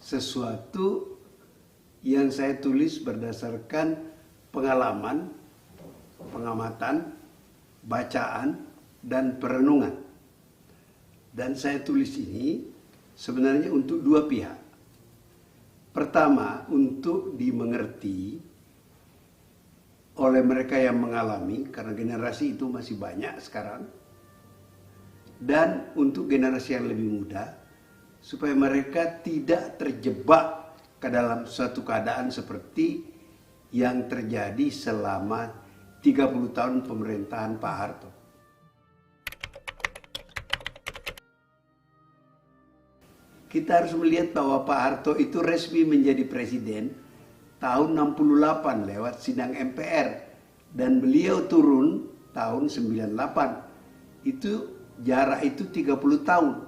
sesuatu yang saya tulis berdasarkan pengalaman, pengamatan, bacaan, dan perenungan. Dan saya tulis ini sebenarnya untuk dua pihak. Pertama, untuk dimengerti oleh mereka yang mengalami, karena generasi itu masih banyak sekarang. Dan untuk generasi yang lebih muda, supaya mereka tidak terjebak ke dalam suatu keadaan seperti yang terjadi selama 30 tahun pemerintahan Pak Harto. Kita harus melihat bahwa Pak Harto itu resmi menjadi presiden tahun 68 lewat sidang MPR. Dan beliau turun tahun 98. Itu jarak itu 30 tahun.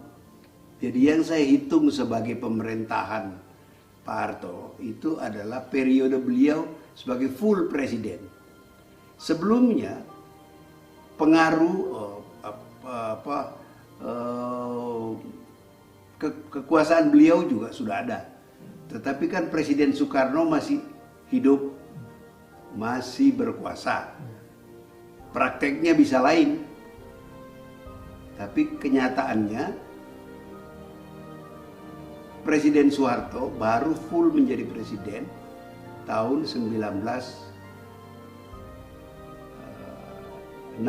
Jadi yang saya hitung sebagai pemerintahan Pak Harto itu adalah periode beliau sebagai full presiden. Sebelumnya pengaruh kekuasaan beliau juga sudah ada. Tetapi kan Presiden Soekarno masih hidup, masih berkuasa. Prakteknya bisa lain. Tapi kenyataannya Presiden Soeharto baru full menjadi presiden tahun 1968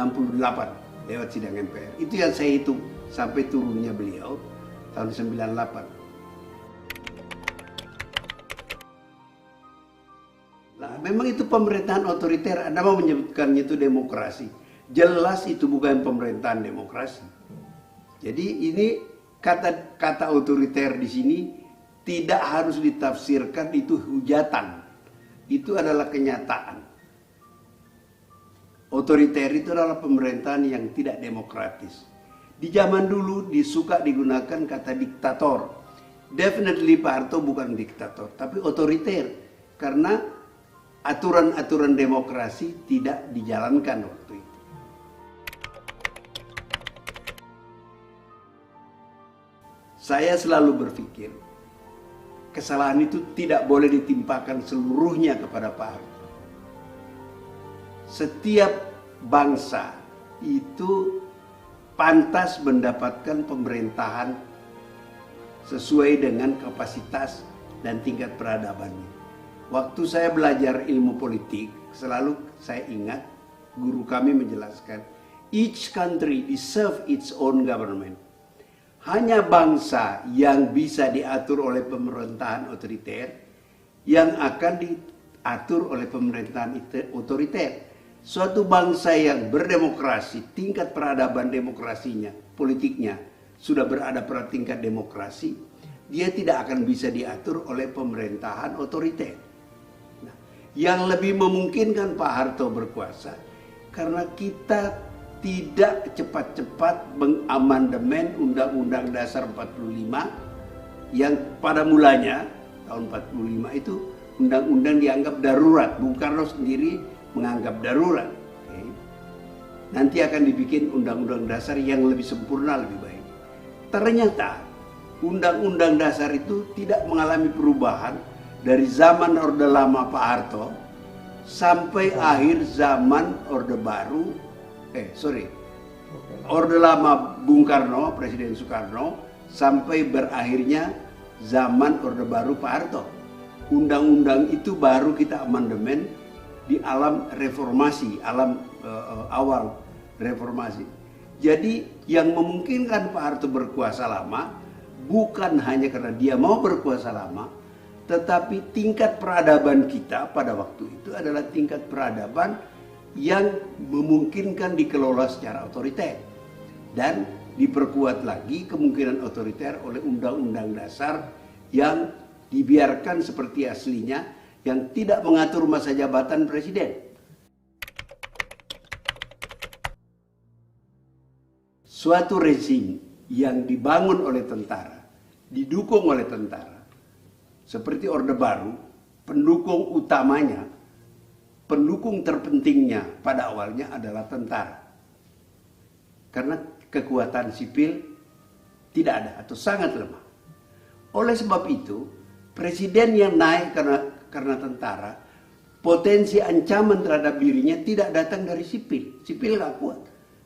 lewat sidang MPR. Itu yang saya hitung sampai turunnya beliau tahun 98. Nah, memang itu pemerintahan otoriter. Anda mau menyebutkannya itu demokrasi. Jelas itu bukan pemerintahan demokrasi. Jadi ini kata otoriter di sini tidak harus ditafsirkan itu hujatan. Itu adalah kenyataan. Otoriter itu adalah pemerintahan yang tidak demokratis. Di zaman dulu disuka digunakan kata diktator. Definitely Pak Harto bukan diktator, tapi otoriter. Karena aturan-aturan demokrasi tidak dijalankan waktu itu. Saya selalu berpikir, kesalahan itu tidak boleh ditimpakan seluruhnya kepada Pak Harto. Setiap bangsa itu pantas mendapatkan pemerintahan sesuai dengan kapasitas dan tingkat peradabannya. Waktu saya belajar ilmu politik, selalu saya ingat guru kami menjelaskan, each country deserves its own government. Hanya bangsa yang bisa diatur oleh pemerintahan otoriter yang akan diatur oleh pemerintahan otoriter. Suatu bangsa yang berdemokrasi, tingkat peradaban demokrasinya, politiknya sudah berada pada tingkat demokrasi, dia tidak akan bisa diatur oleh pemerintahan otoriter. Nah, yang lebih memungkinkan Pak Harto berkuasa karena kita tidak cepat-cepat mengamandemen Undang-Undang Dasar 45 yang pada mulanya tahun 45 itu undang-undang dianggap darurat. Bung Karno sendiri menganggap darurat. Okay. Nanti akan dibikin Undang-Undang Dasar yang lebih sempurna, lebih baik. Ternyata Undang-Undang Dasar itu tidak mengalami perubahan dari zaman Orde Lama Pak Harto sampai akhir zaman Orde Baru. Orde Lama Bung Karno, Presiden Soekarno, sampai berakhirnya zaman Orde Baru Pak Harto. Undang-undang itu baru kita amandemen di alam reformasi, awal reformasi. Jadi yang memungkinkan Pak Harto berkuasa lama bukan hanya karena dia mau berkuasa lama, tetapi tingkat peradaban kita pada waktu itu adalah tingkat peradaban yang memungkinkan dikelola secara otoriter dan diperkuat lagi kemungkinan otoriter oleh Undang-Undang Dasar yang dibiarkan seperti aslinya, yang tidak mengatur masa jabatan presiden. Suatu rezim yang dibangun oleh tentara, didukung oleh tentara, seperti Orde Baru, pendukung utamanya, pendukung terpentingnya pada awalnya adalah tentara. Karena kekuatan sipil tidak ada atau sangat lemah. Oleh sebab itu, Presiden yang naik karena tentara, potensi ancaman terhadap dirinya tidak datang dari sipil. Sipil nggak kuat.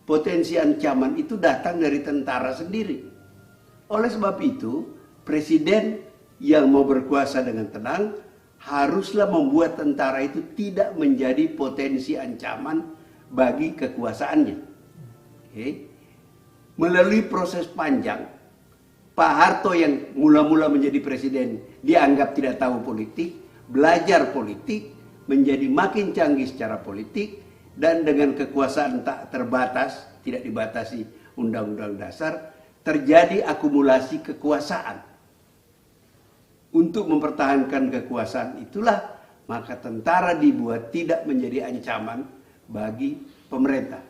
Potensi ancaman itu datang dari tentara sendiri. Oleh sebab itu, presiden yang mau berkuasa dengan tenang haruslah membuat tentara itu tidak menjadi potensi ancaman bagi kekuasaannya. Melalui proses panjang, Pak Harto yang mula-mula menjadi presiden dianggap tidak tahu politik, belajar politik, menjadi makin canggih secara politik, dan dengan kekuasaan tak terbatas, tidak dibatasi Undang-Undang Dasar, terjadi akumulasi kekuasaan. Untuk mempertahankan kekuasaan itulah, maka tentara dibuat tidak menjadi ancaman bagi pemerintah.